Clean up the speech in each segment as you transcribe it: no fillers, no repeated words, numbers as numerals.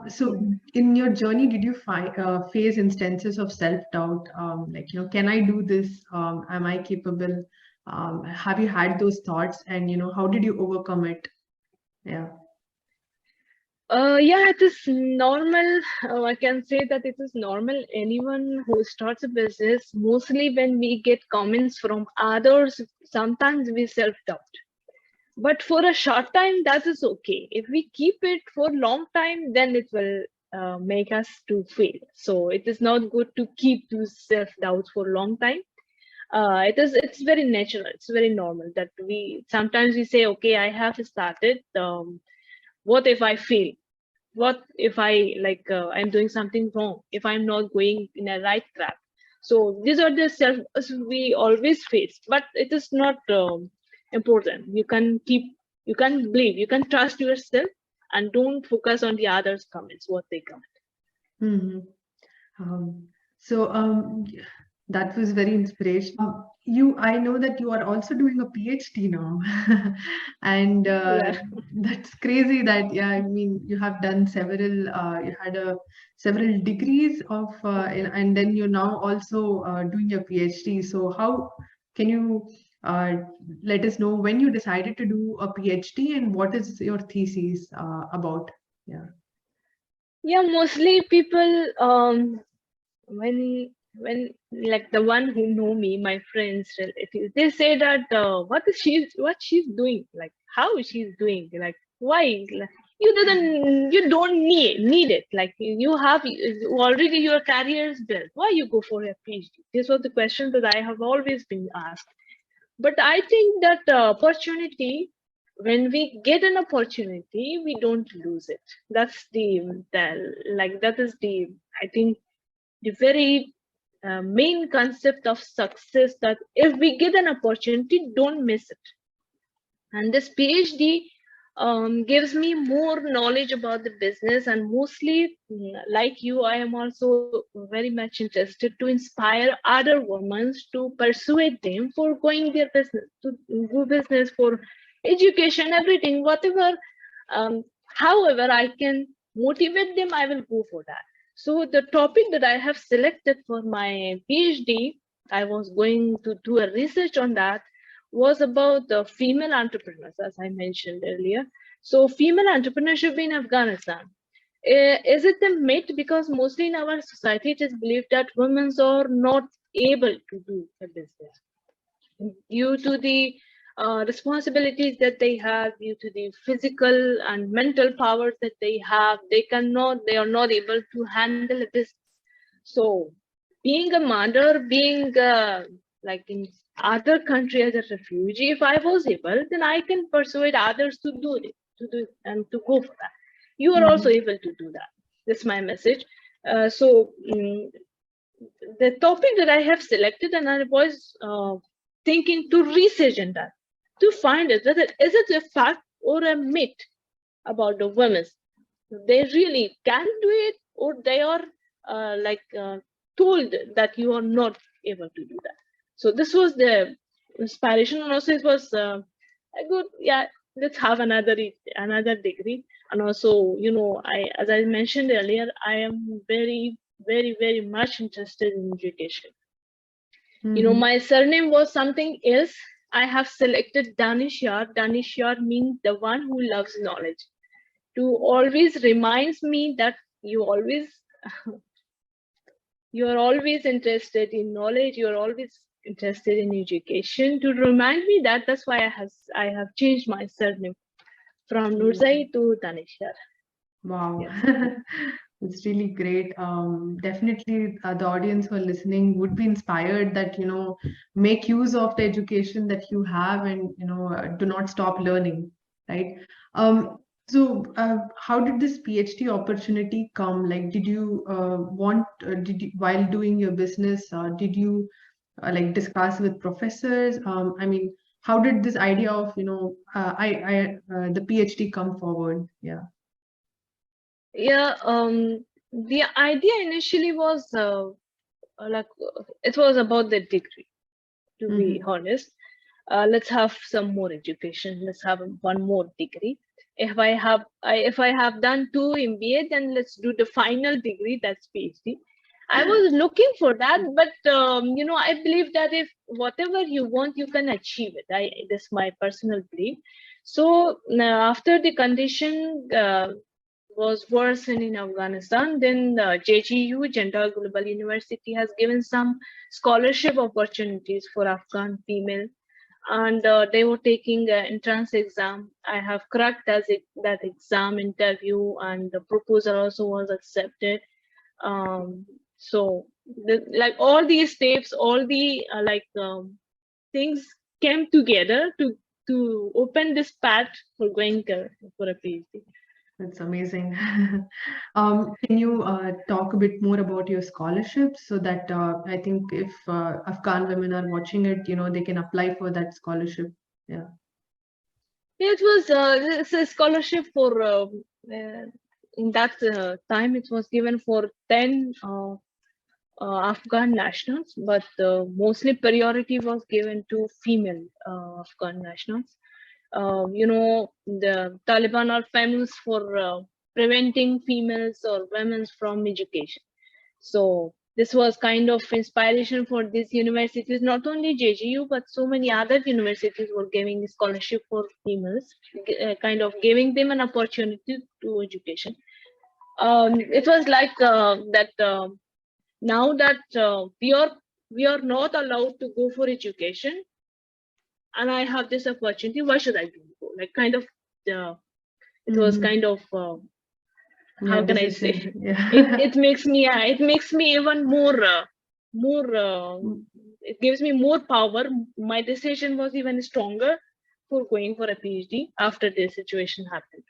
So in your journey, did you face instances of self-doubt? Like, can I do this? Am I capable? Have you had those thoughts? And, how did you overcome it? Yeah. Yeah, it is normal. I can say that it is normal. Anyone who starts a business, mostly when we get comments from others, sometimes we self-doubt. But for a short time, that is okay. If we keep it for a long time, then it will make us to fail. So it is not good to keep those self-doubts for a long time. It's very natural. It's very normal that we sometimes we say, okay, I have started. What if I fail? What if I'm doing something wrong? If I'm not going in a right track? So these are the self we always face, but it is not important. You can believe, you can trust yourself, and don't focus on the others' comments, what they comment. Mm-hmm. So that was very inspirational. I know that you are also doing a PhD now, and Yeah. that's crazy. That I mean, you have done several. You had several degrees of, and then you're now also doing your PhD. So how can you let us know when you decided to do a PhD and what is your thesis about? Yeah. Yeah, mostly people when like the one who know me, my friends, relatives, they say that what she's doing, like how she's doing, like why, like, you don't need it, like you have already your career is built, why you go for a PhD? This was the question that I have always been asked. But I think that opportunity, when we get an opportunity, we don't lose it. That's that is the, I think, the very main concept of success, that if we get an opportunity, don't miss it. And this PhD gives me more knowledge about the business, and mostly, like you, I am also very much interested to inspire other women, to persuade them for going their business, to do business, for education, everything, whatever. However I can motivate them, I will go for that. So the topic that I have selected for my PhD, I was going to do a research on that, was about the female entrepreneurs, as I mentioned earlier. So female entrepreneurship in Afghanistan. Is it a myth? Because mostly in our society, it is believed that women are not able to do a business due to the responsibilities that they have, due to the physical and mental powers that they have. They are not able to handle a business. So being a mother, being like in other country as a refugee, if I was able, then I can persuade others to do it, and to go for that. You are also Mm-hmm. able to do that. That's my message. The topic that I have selected, and I was thinking to research in that, to find it whether is it a fact or a myth about the women. They really can do it, or they are told that you are not able to do that. So this was the inspiration, and also it was a good, yeah, let's have another degree. And also, as I mentioned earlier, I am very, very, very much interested in education. Mm-hmm. My surname was something else. I have selected Danishyar. Danishyar means the one who loves knowledge, to always reminds me that you are always interested in knowledge, you're always interested in education, to remind me that. That's why I have changed my surname from Nurzai to Danishar. Wow, Yes. it's really great. Definitely, the audience who are listening would be inspired that, make use of the education that you have and, do not stop learning, right? So, how did this PhD opportunity come? Like, did you while doing your business, did you like discuss with professors? I mean, how did this idea of, the PhD come forward? Yeah. Yeah, the idea initially was it was about the degree, to be Mm-hmm. honest. Let's have some more education, let's have one more degree. if I have done 2 MBA, then let's do the final degree, that's PhD. I was looking for that, but I believe that if whatever you want, you can achieve it. This is my personal belief. So after the condition was worsened in Afghanistan, then JGU, Jindal Global University, has given some scholarship opportunities for Afghan female, and they were taking an entrance exam. I have cracked that exam interview, and the proposal also was accepted. So like all these steps, all the things came together to open this path for going for a PhD. That's amazing. Can you talk a bit more about your scholarships so that I think if Afghan women are watching it, they can apply for that scholarship. Yeah. It was it's a scholarship for in that time it was given for 10 Afghan nationals, but mostly priority was given to female Afghan nationals. The Taliban are famous for preventing females or women from education. So this was kind of inspiration for these universities, not only JGU, but so many other universities were giving scholarship for females, kind of giving them an opportunity to education. It was like that now that we are not allowed to go for education, and I have this opportunity, why should I go? Like kind of, it was kind of, how can I say? Yeah. It makes me even more, it gives me more power. My decision was even stronger for going for a PhD after this situation happened.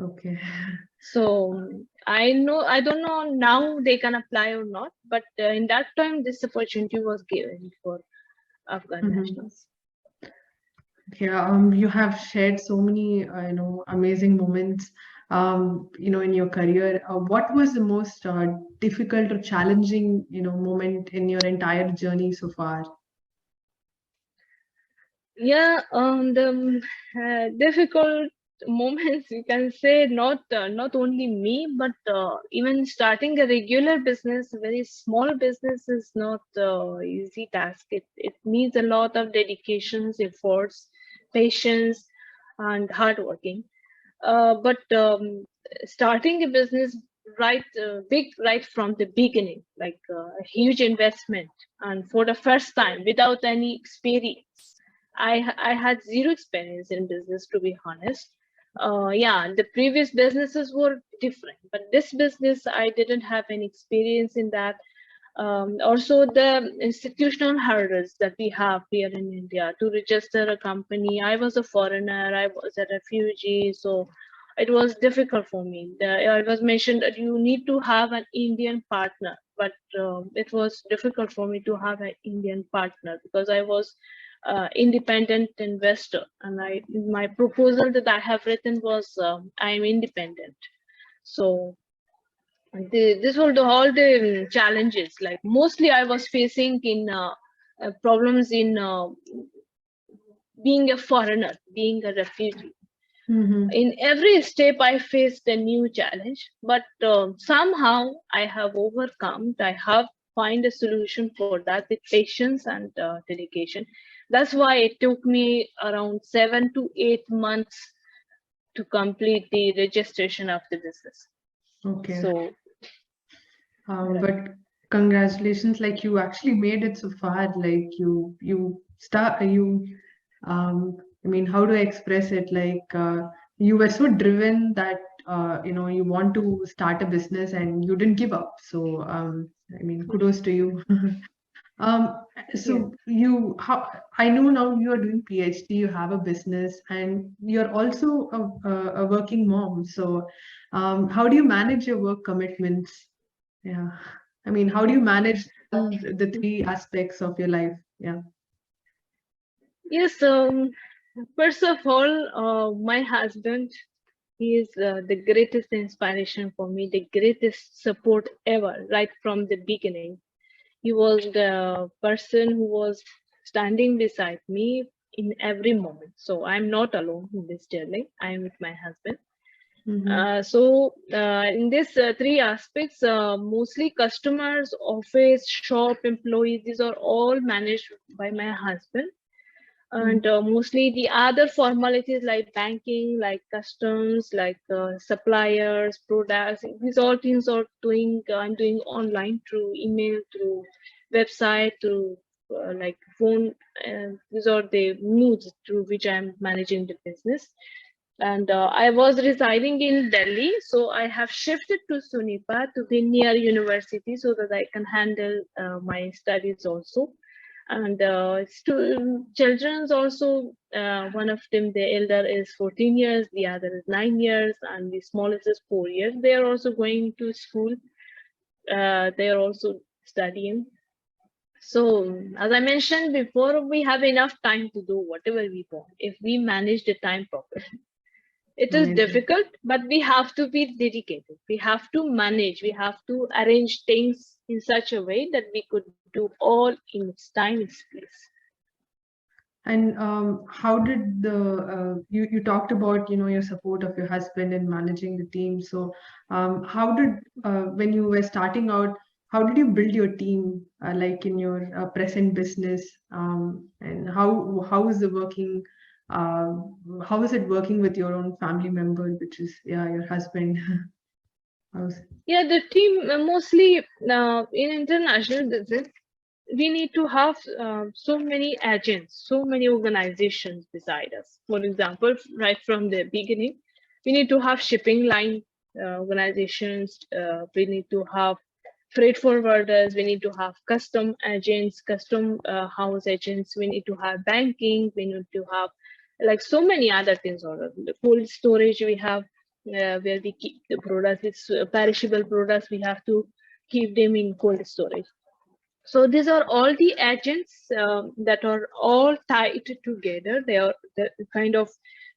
Okay. So I don't know now they can apply or not, but in that time this opportunity was given for Afghan nationals. Yeah, you have shared so many, amazing moments, in your career. What was the most difficult or challenging, moment in your entire journey so far? Yeah, the difficult moments, you can say, not only me, but even starting a regular business, a very small business, is not easy task. It needs a lot of dedications, efforts, patience, and hard working. But starting a business big right from the beginning, like a huge investment, and for the first time without any experience. I had zero experience in business, to be honest. Yeah, the previous businesses were different, but this business I didn't have any experience in that. Also, the institutional hurdles that we have here in India to register a company. I was a foreigner, I was a refugee, so it was difficult for me. It was mentioned that you need to have an Indian partner, but it was difficult for me to have an Indian partner because I was independent investor, and my proposal that I have written was I'm independent. So this were all the challenges. Like mostly I was facing in problems in being a foreigner, being a refugee. In every step I faced a new challenge, but somehow I have overcome. I have find a solution for that with patience and dedication. That's why it took me around 7 to 8 months to complete the registration of the business. Okay. So But congratulations, like you actually made it so far. Like I mean, how do I express it? Like you were so driven that you want to start a business and you didn't give up. So I mean, kudos to you. So I know now you are doing PhD, you have a business, and you're also a working mom. So how do you manage your work commitments? Yeah. I mean, how do you manage all the three aspects of your life? Yeah. yes, first of all, my husband, he is the greatest inspiration for me, the greatest support ever, right from the beginning. He was the person who was standing beside me in every moment. So I'm not alone in this journey. I'm with my husband. In this three aspects, mostly customers, office, shop, employees, these are all managed by my husband. And mostly the other formalities like banking, like customs, like suppliers, products, these all things are doing, I'm doing online through email, through website, through like phone. These are the modes through which I'm managing the business. And I was residing in Delhi, so I have shifted to Sunipat to be near university so that I can handle my studies also. And children's also, one of them, the elder is 14 years, the other is 9 years, and the smallest is 4 years. They are also going to school. They are also studying. So as I mentioned before, we have enough time to do whatever we want if we manage the time properly. It is difficult, but we have to be dedicated. We have to manage. We have to arrange things in such a way that we could do all in its time, its place. And how did you talked about your support of your husband in managing the team. So how did when you were starting out, how did you build your team like in your present business, and how is the working? How is it working with your own family member, which is your husband? Yeah, the team mostly in international business, we need to have so many agents, so many organizations beside us. For example, right from the beginning, we need to have shipping line organizations. We need to have freight forwarders. We need to have custom agents, custom house agents. We need to have banking. We need to have like so many other things. Or the cold storage we have, where we keep the products. It's perishable products. We have to keep them in cold storage. So these are all the agents that are all tied together. They are the kind of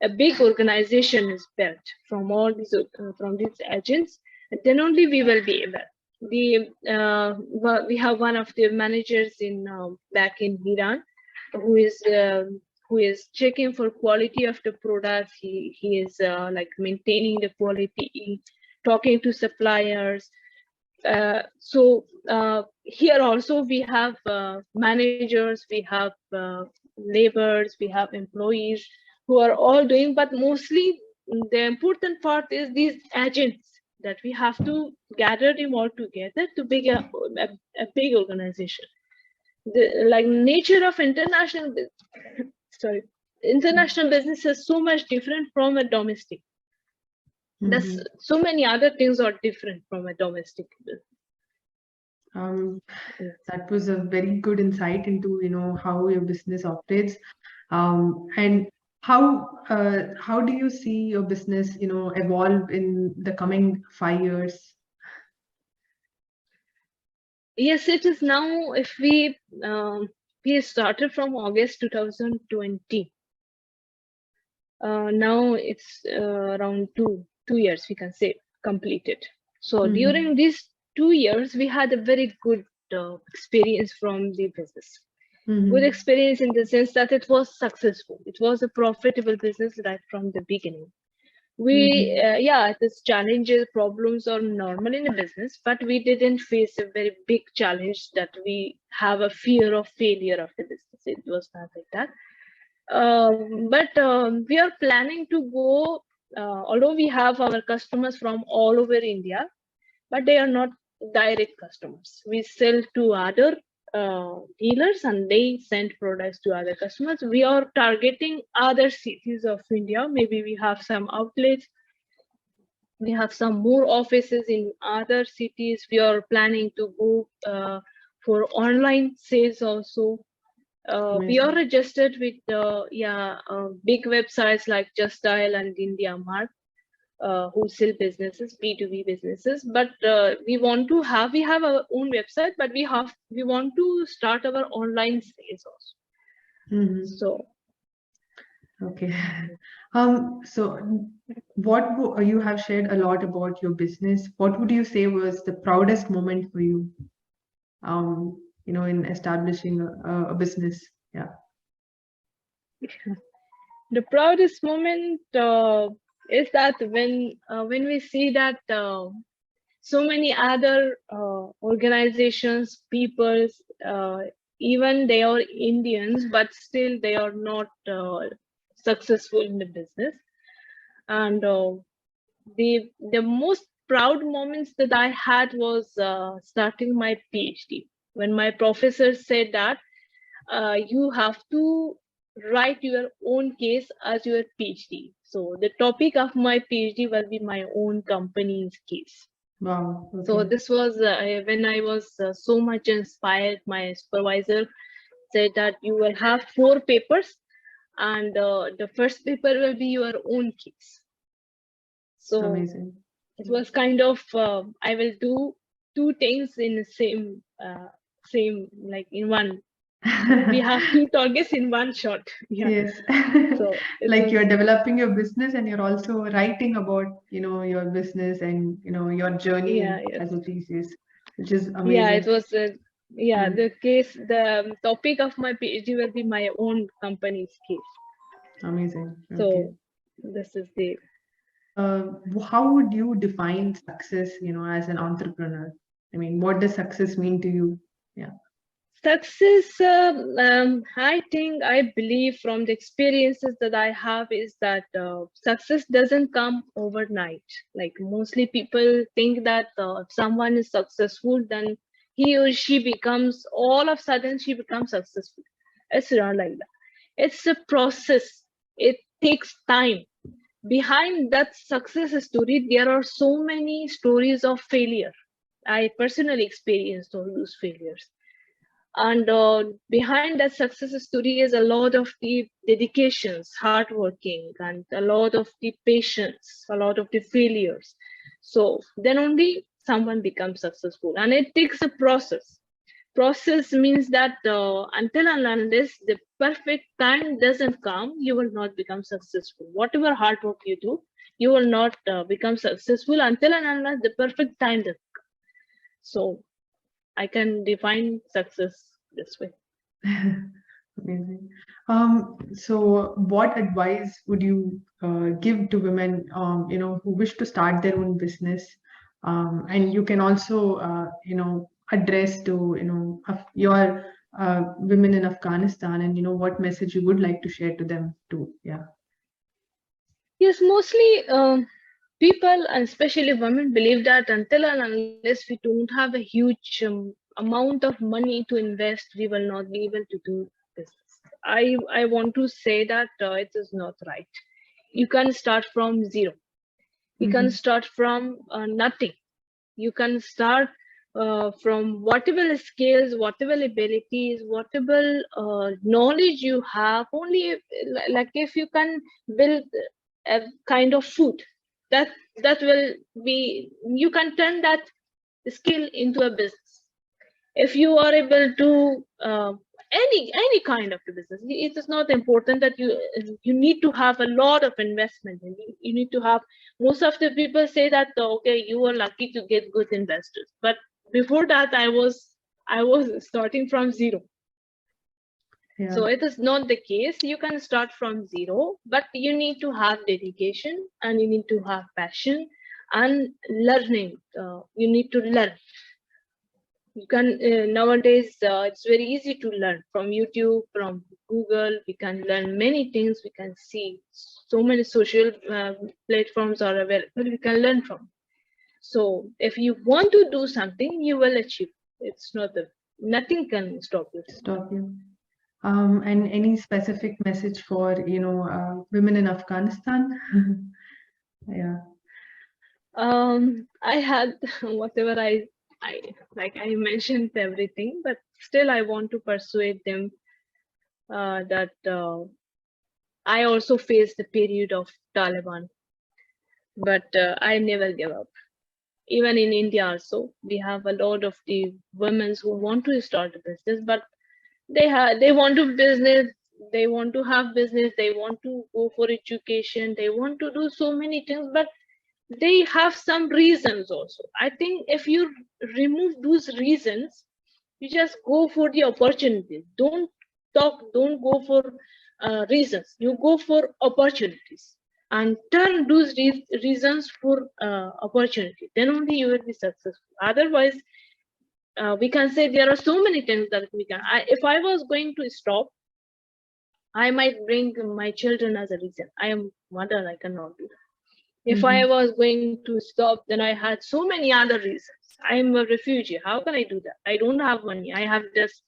a big organization is built from all these from these agents. And then only we will be able. We have one of the managers in back in Iran who is checking for quality of the products. He is like maintaining the quality, talking to suppliers. Here also we have managers, we have laborers, we have employees who are all doing, but mostly the important part is these agents that we have to gather them all together to make a big organization. The like nature of international international business is so much different from a domestic. There's so many other things are different from a domestic business. That was a very good insight into how your business operates, and how do you see your business evolve in the coming 5 years? Yes, it is now. If we started from August 2020. Now it's around two years, we can say, completed. So during these 2 years, we had a very good experience from the business. Good experience in the sense that it was successful. It was a profitable business right from the beginning. This challenges, problems are normal in a business, but we didn't face a very big challenge that we have a fear of failure of the business. It was not like that. We are planning to go, although we have our customers from all over India, but they are not direct customers. We sell to other dealers and they send products to other customers. We are targeting other cities of India. Maybe we have some outlets. We have some more offices in other cities. We are planning to go for online sales also. We are registered with big websites like Just Dial and India Mart, wholesale businesses, B2B businesses. But we have our own website, but we want to start our online sales also. So okay. So what you have shared a lot about your business. What would you say was the proudest moment for you? In establishing a business? Yeah. The proudest moment is that when we see that so many other organizations, peoples, even they are Indians, but still they are not successful in the business. And the most proud moments that I had was starting my PhD, when my professor said that you have to write your own case as your PhD. So the topic of my PhD will be my own company's case. Wow. So Okay. this was when I was so much inspired. My supervisor said that you will have 4 papers, and the first paper will be your own case. So Amazing. it was kind of I will do 2 things in the same like in one. We have 2 targets in one shot. Yeah. Yes. So it Like was, you're developing your business and you're also writing about, your business and, your yeah, journey yes. as a thesis, which is Yeah, it amazing. was yeah, Mm, the topic of my PhD will be my own company's case. amazing. Okay. So this is the How would you define success, as an entrepreneur? I mean, what does success mean to you? Yeah. success. I think, I believe from the experiences that I have is that success doesn't come overnight. Like mostly people think that if someone is successful, then he or she becomes, all of a sudden she becomes successful. It's not like that. It's a process. It takes time. Behind that success story, there are so many stories of failure. I personally experienced all those failures. And behind that success story is a lot of the dedications, hard working, and a lot of the patience, a lot of the failures. So then only someone becomes successful, and it takes a process. Process means that until and unless the perfect time doesn't come, you will not become successful. Whatever hard work you do, you will not become successful until and unless the perfect time does. So I can define success this way. Amazing. So what advice would you give to women, who wish to start their own business? And you can also, address to, your women in Afghanistan and, what message you would like to share to them too. Yeah. Yes, mostly people, and especially women, believe that until and unless we don't have a huge amount of money to invest, we will not be able to do business. I want to say that it is not right. You can start from zero. You can Mm-hmm. start from nothing. You can start from whatever skills, whatever abilities, whatever knowledge you have. Only like if you can build a kind of food, that that will be, you can turn that skill into a business. If you are able to any kind of a business, it is not important that you need to have a lot of investment, and you need to have, most of the people say that okay, you are lucky to get good investors, but before that I was starting from zero. Yeah. So it is not the case. You can start from zero, but you need to have dedication, and you need to have passion and learning. You need to learn. You can nowadays it's very easy to learn from YouTube, from Google. We can learn many things. We can see so many social platforms are available, we can learn from. So if you want to do something, you will achieve. It's not the, nothing can stop you. Stop you. And any specific message for, women in Afghanistan? Yeah. I had whatever I like, I mentioned everything, but still I want to persuade them that I also faced the period of Taliban, but I never give up. Even in India also, we have a lot of the women who want to start a business, but they want to business, they want to have business, they want to go for education, they want to do so many things, but they have some reasons also. I think if you remove those reasons, you just go for the opportunities. Don't talk, don't go for reasons. You go for opportunities and turn those reasons for opportunity. Then only you will be successful. Otherwise, we can say there are so many things that we can. If I was going to stop, I might bring my children as a reason. I am mother, I cannot do that. If I was going to stop, then I had so many other reasons. I am a refugee. How can I do that? I don't have money. I have this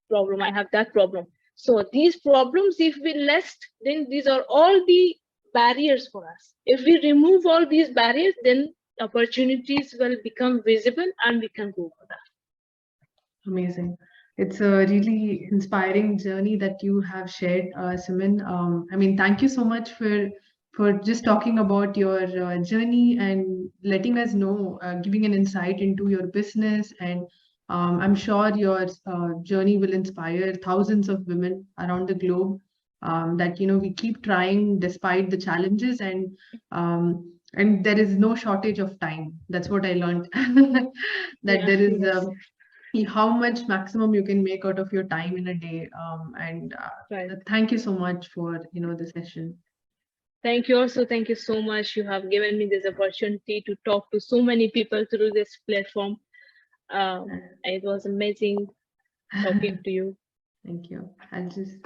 problem. I have that problem. So these problems, if we list, then these are all the barriers for us. If we remove all these barriers, then opportunities will become visible and we can go for that. Amazing. It's a really inspiring journey that you have shared, Simin. I mean, thank you so much for just talking about your journey and letting us know, giving an insight into your business. And I'm sure your journey will inspire thousands of women around the globe. That we keep trying despite the challenges, and there is no shortage of time. That's what I learned. That Yeah, there is. yes, How much maximum you can make out of your time in a day. And right. thank you so much for the session. Thank you also. Thank you so much. You have given me this opportunity to talk to so many people through this platform. It was amazing talking to you. Thank you. I'll just